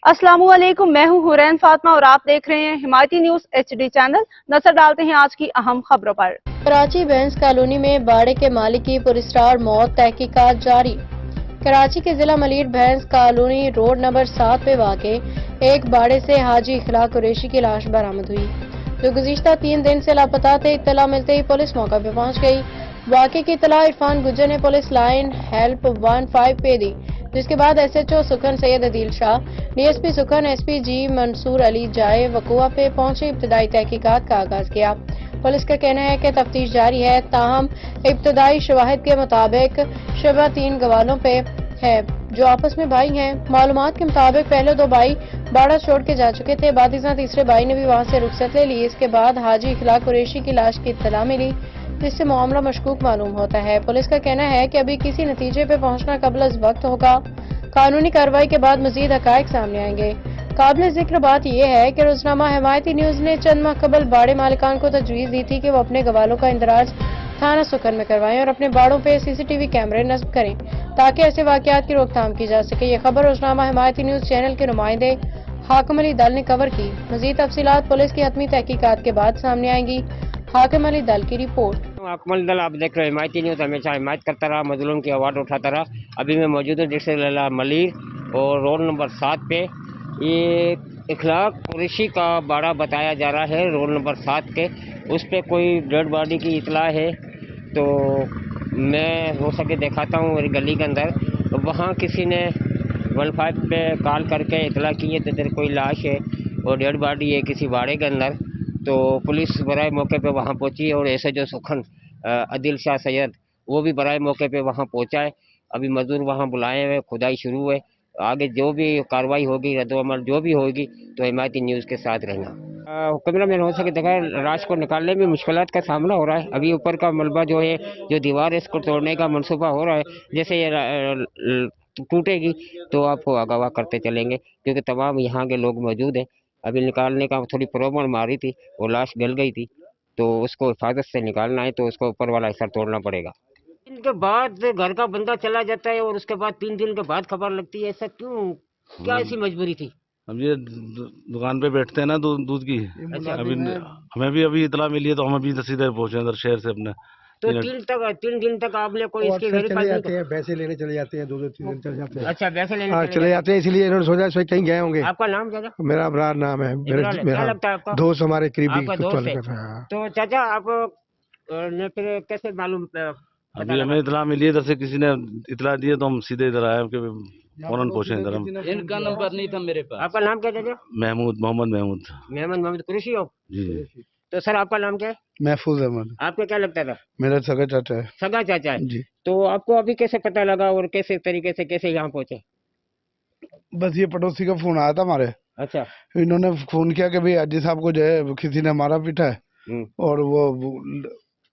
अस्सलामुअलैकुम, मैं हूं हुरैन फातिमा और आप देख रहे हैं हिमायती न्यूज HD चैनल। नजर डालते हैं आज की अहम खबरों पर। कराची बैंस कॉलोनी में बाड़े के मालिक की पुरस्कार मौत, तहकीकात जारी। कराची के जिला मलीर भैंस कॉलोनी रोड नंबर 7 पे वाक़े एक बाड़े से हाजी इखलाक कुरैशी की लाश बरामद हुई, जो गुज़िश्ता 3 दिन से लापता थे। इत्तला मिलते ही पुलिस मौका पे पहुंच गई। वाक़े की इत्तला इरफान गुज्जर ने पुलिस लाइन हेल्प 15 पे दी, जिसके बाद SHO सुखन सैयद अदील शाह, DSP सुखन, SP जी मंसूर अली जाए वकुआ पे पहुंचे इब्तदाई तहकीकात का आगाज किया। पुलिस का कहना है कि तफ्तीश जारी है, ताहम इब्तदाई शवाहिद के मुताबिक शबा 3 गवालों पे है जो आपस में भाई हैं। मालूमात के मुताबिक पहले 2 भाई बाड़ा छोड़ के जा चुके थे, बातिजा तीसरे भाई ने भी वहां से रुखसत ले ली। इसके बाद हाजी इखलाक कुरैशी की लाश की इत्तला मिली, जिससे मामला मशकूक मालूम होता है। पुलिस का कहना है कि अभी किसी नतीजे पे पहुंचना कबल वक्त होगा। कानूनी कार्रवाई के बाद मजीद हकायक सामने आएंगे। काबिल जिक्र बात यह है कि रोजनामा हिमायती न्यूज ने चंद माह कबल बाड़े मालिकान को तजवीज़ दी थी कि वो अपने गवालों का इंदराज थाना सुखन में करवाएं और अपने बाड़ों पे CCTV कैमरे नस्ब करें, ताकि ऐसे वाकयात की रोकथाम की जा सके। ये खबर रोजनामा हिमायती न्यूज चैनल के नुमाइंदे हाकिम अली दल ने कवर की। मजीद तफसीलात पुलिस की हतमी तहकीकात के बाद सामने आएंगी। हाकिम अली दल की रिपोर्ट। हाकिम अली दल, आप देख रहे हैं हिमायती न्यूज। हमेशा हिमायत करता रहा, मजलूम की आवाज़ उठाता रहा। अभी मैं मौजूद हूँ डिस्ट्रिक्ट मलीर और रोड नंबर 7 पे। ये इखलाक कुरैशी का बाड़ा बताया जा रहा है रोड नंबर 7 के। उस पर कोई डेड बॉडी की इतला है, तो मैं हो सके दिखाता हूँ मेरी गली के अंदर। तो वहाँ किसी ने 15 पे कॉल करके इतला की है तो तेरे कोई लाश है और डेड बॉडी है किसी बाड़े के अंदर। तो पुलिस बराए मौके पे वहाँ पहुँची और SHO सुखन अदील शाह सैयद वो भी बराए मौके पे वहाँ पहुँचा है। अभी मजदूर वहाँ बुलाए हुए, खुदाई शुरू है। आगे जो भी कार्रवाई होगी, रद्दोअमल जो भी होगी, तो हिमायती न्यूज़ के साथ रहना। कैमरा मैन हो सके देखा लाश को निकालने में मुश्किलात का सामना हो रहा है। अभी ऊपर का मलबा जो है, जो दीवार है, इसको तोड़ने का मनसूबा हो रहा है। जैसे ये टूटेगी तो आपको आगाह करते चलेंगे, क्योंकि तमाम यहाँ के लोग मौजूद हैं। अभी निकालने का थोड़ी प्रॉब्लम मारी थी, वो लाश गल गई थी, तो उसको हिफाजत से निकालना है, तो उसको ऊपर वाला हिस्सा तोड़ना पड़ेगा। इनके बाद घर का बंदा चला जाता है और उसके बाद 3 दिन के बाद खबर लगती है। ऐसा क्यों, क्या ऐसी मजबूरी थी? अब ये दुकान पे बैठते हैं ना दूध की। अच्छा, अभी हमें भी अभी इतला मिली है, तो हम अभी सीधे पहुंचे अंदर शहर से अपने। तो 3 दिन तक आपने कोई इसकी चले जाते हैं, पैसे लेने चले जाते हैं, 2-3 दिन चले जाते हैं। अच्छा, वैसे लेने हाँ, चले जाते हैं, इसलिए इन्होंने सोचा इसमें कहीं गए होंगे। आपका नाम क्या था? मेरा अबरार नाम है। क्या लगता है आपका? दोस्त, हमारे करीबी आपका दोस्त है। हाँ। तो चाचा, आप ने फिर कैसे मालूम अभी हमें इतला मिली है इधर से, किसी ने इतला दी है, तो हम सीधे इधर आए कि फौरन पहुंचे इधर हम। इनका नंबर नहीं था मेरे पास। आपका नाम क्या चाचा? मोहम्मद महमूद मोहम्मद कुरैशी हो? जी। तो सर, आपका नाम क्या है? महफूज अहमद। आपको क्या लगता था? मेरा सगा चाचा है। सगा चाचा है जी। तो आपको अभी कैसे पता लगा और कैसे तरीके से कैसे यहाँ पहुंचे? बस ये पड़ोसी का फोन आया था हमारे। अच्छा। इन्होंने फोन किया कि भाई हाजी साहब को जो है किसी ने मारा पीटा है, और वो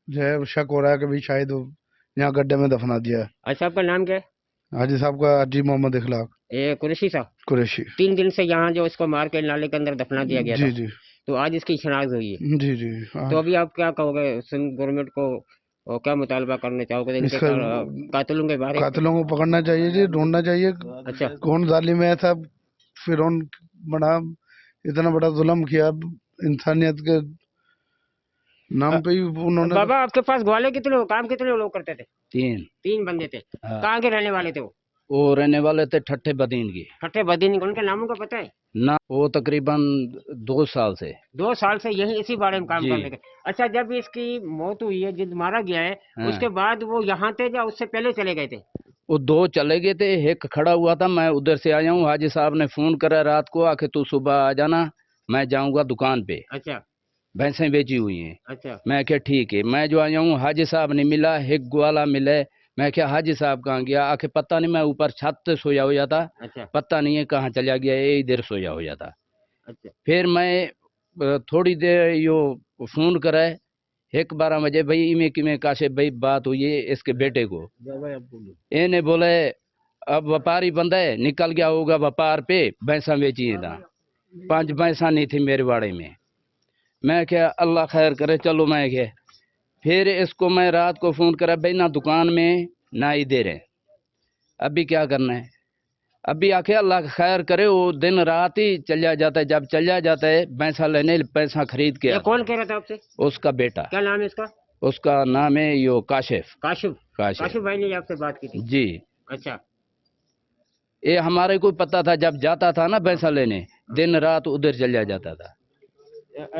जो है शक हो रहा है कि भाई शायद यहाँ गड्ढे में दफना दिया है। अच्छा, आपका नाम क्या है? हाजी साहब का हाजी मोहम्मद इखलाक। ये कुरैशी साहब? कुरैशी। 3 दिन से यहाँ जो इसको मार के नाले के अंदर दफना दिया गया था। जी। तो आज इसकी शनाख्त हुई है। जी। तो अभी आप क्या कहोगे सिंध गवर्नमेंट को, और क्या मुतालबा करना चाहोगे इनके कातिलों के बारे में? कातिलों को पकड़ना चाहिए जी, ढूंढना चाहिए। अच्छा, कौन जालिम है सब, फिर बड़ा इतना बड़ा जुल्म किया इंसानियत के नाम पे ही उन्होंने। बाबा, आपके पास ग्वाले कितने, काम कितने लोग करते थे? 3 बंदे थे। हाँ। कहाँ के रहने वाले थे वो रहने वाले थे ठट्ठे बदीन की। ठट्ठे बदीन? उनके नामों का पता है? ना, वो तकरीबन 2 साल से 2 साल से यही इसी बारे में काम जी। करने के। अच्छा, जब इसकी मौत हुई है, जिद मारा गया है, हाँ। उसके बाद वो यहाँ थे या उससे पहले चले गए थे? वो 2 चले गए थे, एक खड़ा हुआ था। मैं उधर से आया हूँ, हाजी साहब ने फोन करा रात को आके, तू सुबह आ जाना, मैं जाऊंगा दुकान पे। अच्छा। भैंसें बेची हुई हैं। अच्छा। मैं क्या ठीक है। मैं जो आया हूँ, हाजी साहब ने मिला, एक ग्वाला मिले। मैं क्या हाजी साहब कहाँ गया? आके पता नहीं, मैं ऊपर छत पे सोया हुआ था। अच्छा। पता नहीं है कहाँ चला गया, ये इधर सोया हुआ था। अच्छा। फिर मैं थोड़ी देर यो फोन करे 1-12 बजे, भाई इमे किमें काशे भाई बात हुई है इसके बेटे को। इन्हें बोले अब व्यापारी बंदा है, निकल गया होगा व्यापार पे, भैंसा बेची है था। 5 भैंसा नहीं थी मेरे बाड़े में। मैं क्या अल्लाह खैर करे, चलो मैं क्या। फिर इसको मैं रात को फोन करा, भाई ना दुकान में ना इधर है, अभी क्या करना है? अभी आके अल्लाह खैर करे, वो दिन रात ही चला जाता है। जब चला जाता है पैसा लेने, पैसा खरीद के ये कौन कह रहा था आपसे? उसका बेटा। क्या नाम है इसका? उसका नाम है यो काशिफ। काशिफ। काशिफ काशिफ भाई ने आपसे बात की थी? जी। अच्छा। ये हमारे को पता था, जब जाता था ना पैसा लेने, दिन रात उधर चला जाता था।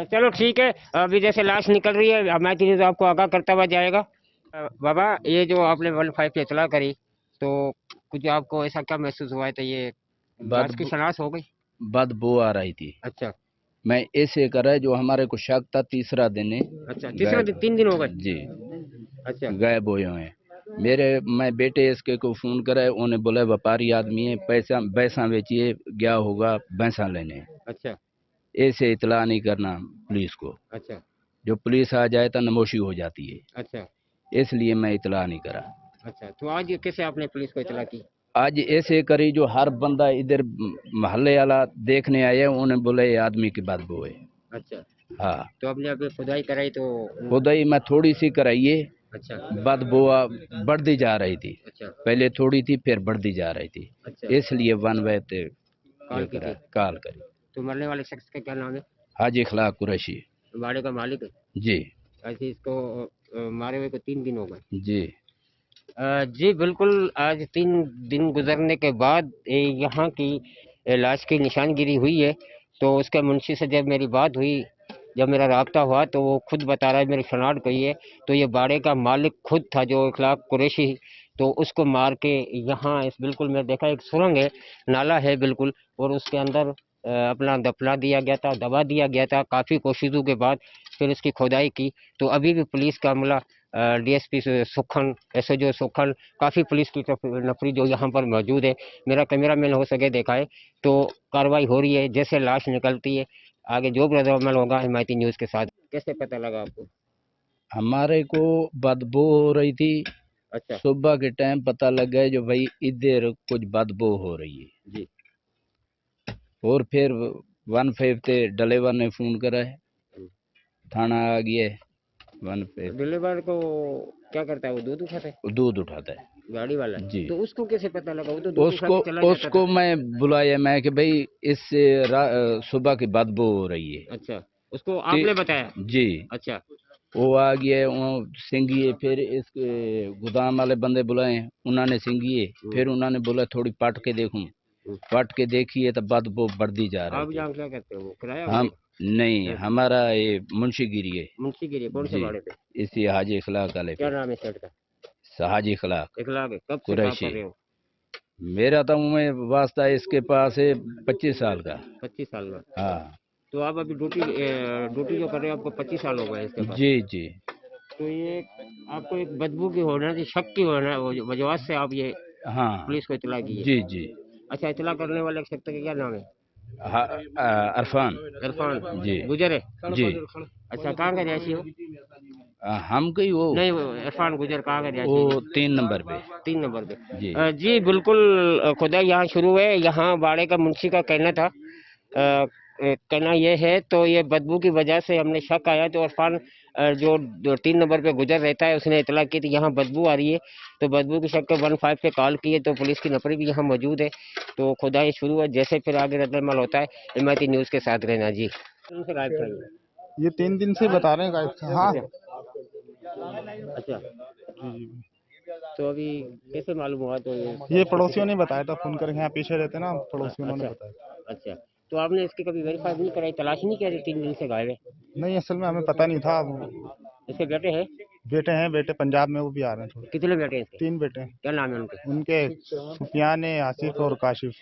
चलो ठीक है, अभी जैसे लाश निकल रही है हमारी न्यूज़ आपको आगाह करता हुआ जाएगा। बाबा, ये जो आपने 15 पे इतला करी, तो कुछ आपको ऐसा क्या महसूस हुआ है? तो ये लाश की शनाख्त हो गई? बदबू आ रही थी। अच्छा। मैं ऐसे करे, जो हमारे को शक था, तीसरा दिन है। अच्छा, तीसरा दिन? 3 दिन हो गए जी। अच्छा। गायब हुए हैं मैं बेटे इसके को फोन करे, उन्हें बोले व्यापारी आदमी है, पैसा भैंसा बेचिए, गया होगा भैंसा लेने। अच्छा। ऐसे इतला नहीं करना पुलिस को। अच्छा। जो पुलिस आ जाए तो नमोशी हो जाती है, अच्छा। इसलिए मैं इतला नहीं करा। अच्छा, तो आज कैसे आपने पुलिस को इतला की? आज ऐसे करी, जो हर बंदा इधर मोहल्ले वाला देखने आया, उन्हें बोले ये आदमी की बदबू है। अच्छा। हाँ, तो आपने अभी खुदाई कराई तो? खुदाई मैं थोड़ी सी कराइए, अच्छा। बदबू बढ़ती जा रही थी। अच्छा। पहले थोड़ी थी, फिर बढ़ती जा रही थी। अच्छा। इसलिए वन वे कॉल की थी? कॉल करी। तो मरने वाले शख्स का क्या नाम है? हाजी खलाक कुरैशी। बाड़े का मालिक है? जी। ऐसे इसको मारे हुए को 3 दिन हो गए? जी। जी बिल्कुल, आज 3 दिन गुजरने के बाद यहाँ की लाश की निशानगिरी हुई है। तो उसके मुंशी से जब मेरी बात हुई, जब मेरा राब्ता हुआ, तो वो खुद बता रहा है, मेरी शनाख्त गई है, तो ये बाड़े का मालिक खुद था, जो इखलाक कुरैशी। तो उसको मार के यहाँ इस बिल्कुल मैं देखा एक सुरंग है, नाला है बिल्कुल, और उसके अंदर अपना दफना दिया गया था, दबा दिया गया था। काफ़ी कोशिशों के बाद फिर इसकी खुदाई की। तो अभी भी पुलिस का अमला, डीएसपी सुखन, एसएचओ सुखन, काफ़ी पुलिस की नफरी जो यहाँ पर मौजूद है। मेरा कैमरामैन हो सके देखा है, तो कार्रवाई हो रही है। जैसे लाश निकलती है, आगे जो भी रद्द-ओ-अमल होगा हिमायती न्यूज़ के साथ। कैसे पता लगा आपको? हमारे को बदबू हो रही थी। अच्छा। सुबह के टाइम पता लग गया, जो भाई इधर कुछ बदबू हो रही है जी। और फिर 15 पे डिलीवर ने फोन करा है, थाना आ गया है। 15 डिलीवर को क्या करता है? वो दूध उठाता है? दूध उठाता है, गाड़ी वाला? जी। तो उसको कैसे पता लगा? वो तो दूध उठा के चला जाता उसको था। मैं बुलाया, मैं कि भाई इससे सुबह की बदबू हो रही है। अच्छा, उसको आपने बताया? जी। अच्छा। वो आ गया, वो सिंगिए, फिर इसके गोदाम वाले बंदे बुलाए, उन्होंने सिंगिए, फिर उन्होंने बोला थोड़ी पट के देखूं। पट के देखिए तो बदबू बढ़ती जा रही आप थी। यहाँ क्या करते हो? वो किराया हम वाले? नहीं, हमारा ये मुंशीगिरी है। मुंशीगिरी? कौन से जी। बाड़े पे? इसी हाजी इखलाक वाले क्या पे। नाम है सेठ का? हाजी इखलाक इखलाक है? कब से काम कुरैशी। कर रहे हो? मेरा तो मैं वास्ता इसके पास है 25 साल का। 25 साल में? हाँ। तो आप अभी ड्यूटी जो कर रहे हो, आपको 25 साल हो गए इसके पास? जी जी। तो ये आपको एक बदबू की होना थी, शक की होना वजह से आप ये हाँ। पुलिस को इतला की है? जी जी। अच्छा, इतला करने वाले शख्स का क्या नाम है? अरफान। इरफान? जी। गुजर है? जी। अच्छा, कहाँ का रिहायशी हो? हम कहीं वो नहीं, वो इरफान गुजर कहाँ का रिहायशी? वो 3 नंबर पे। 3 नंबर पे? जी। जी बिल्कुल, खुदाई यहाँ शुरू है। यहाँ बाड़े का मुंशी का कहना था, कहना ये है, तो ये बदबू की वजह से हमने शक आया। तो इरफान जो 3 नंबर पे गुजर रहता है, उसने इतला की थी यहाँ बदबू आ रही है। तो बदबू की शक पे 15 पे कॉल की है। तो पुलिस की नफरी भी यहाँ मौजूद है। तो खुदाई शुरू है। जैसे फिर आगे रद्द-ओ-अमल होता है, हिमायती न्यूज़ के साथ रहना। जी। उनसे गायब था ये 3 दिन से बता रहे हैं गायब थे। हाँ। अच्छा। तो अभी कैसे मालूम हुआ? तो ये पड़ोसियों ने बताया था, फोन करके, यहाँ पीछे रहते ना पड़ोसियों ने बताया। अच्छा, तो आपने इसकी कभी वेरीफाई नहीं कराई, तलाश नहीं करी? 3 दिन से गायब है। नहीं, असल में हमें पता नहीं था। इसके बेटे हैं? बेटे पंजाब में, वो भी आ रहे हैं थोड़े। कितने बेटे हैं इसके? 3 बेटे हैं। क्या नाम है उनके? उनके सुफियान है, आसिफ और काशिफ।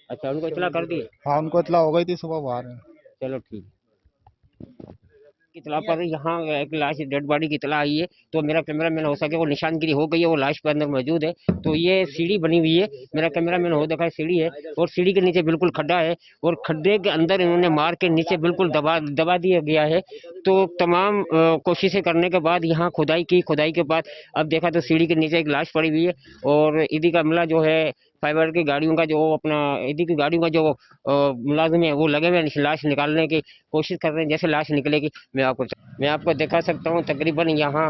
अच्छा, उनको इतला कर दी? हाँ, उनको इतला हो गई थी, सुबह वो आ रहे हैं। चलो ठीक। इतला पर यहाँ एक लाश, डेड बॉडी की इतला आई है। तो मेरा कैमरामैन हो सके, वो निशानगिरी हो गई है, वो लाश के अंदर मौजूद है। तो ये सीढ़ी बनी हुई है, मेरा कैमरामैन हो देखा है, सीढ़ी है, और सीढ़ी के नीचे बिल्कुल खड्डा है, और खड्डे के अंदर इन्होंने मार के नीचे बिल्कुल दबा दिया गया है। तो तमाम कोशिशें करने के बाद यहाँ खुदाई की। खुदाई के बाद अब देखा तो सीढ़ी के नीचे एक लाश पड़ी हुई है, और ईदी का अमला जो है, फाइबर की गाड़ियों का जो अपना ईदी की गाड़ियों का जो मुलाजिम है, वो लगे हुए लाश निकालने की कोशिश कर रहे हैं। जैसे लाश निकलेगी मैं आपको दिखा सकता हूँ। तकरीबन यहाँ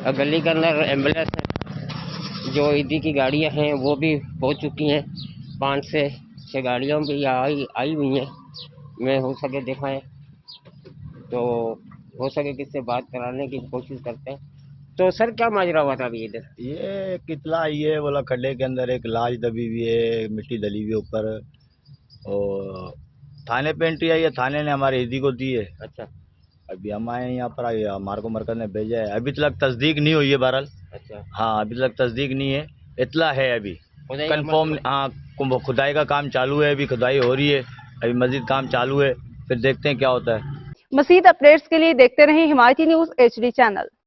गली के अंदर एम्बुलेंस है, जो ईदी की गाड़ियाँ हैं वो भी पहुँच चुकी हैं। 5 से 6 गाड़ियाँ भी आई हुई हैं। मैं हो सके दिखाएं तो हो सके किससे बात कराने की कोशिश करते हैं। तो सर क्या माजरा हुआ था अभी इधर? ये कितला ये बोला खड्डे के अंदर एक लाश दबी हुई है, मिट्टी डली हुई है ऊपर, और थाने पे एंट्री आई है। थाने ने हमारे ईदी को दी है। अच्छा अभी हम आए हैं यहाँ पर, आए हमारे को मरकज ने भेजा है। अभी तक तस्दीक नहीं हुई है बहरहाल। अच्छा हाँ, अभी तक तस्दीक नहीं है, इतला है अभी खुदाई का कंफर्म। हाँ, खुदाई का काम चालू है, अभी खुदाई हो रही है, अभी मजीद काम चालू है, फिर देखते हैं क्या होता है। मज़ीद अपडेट्स के लिए देखते रहें हिमायती न्यूज़ HD चैनल।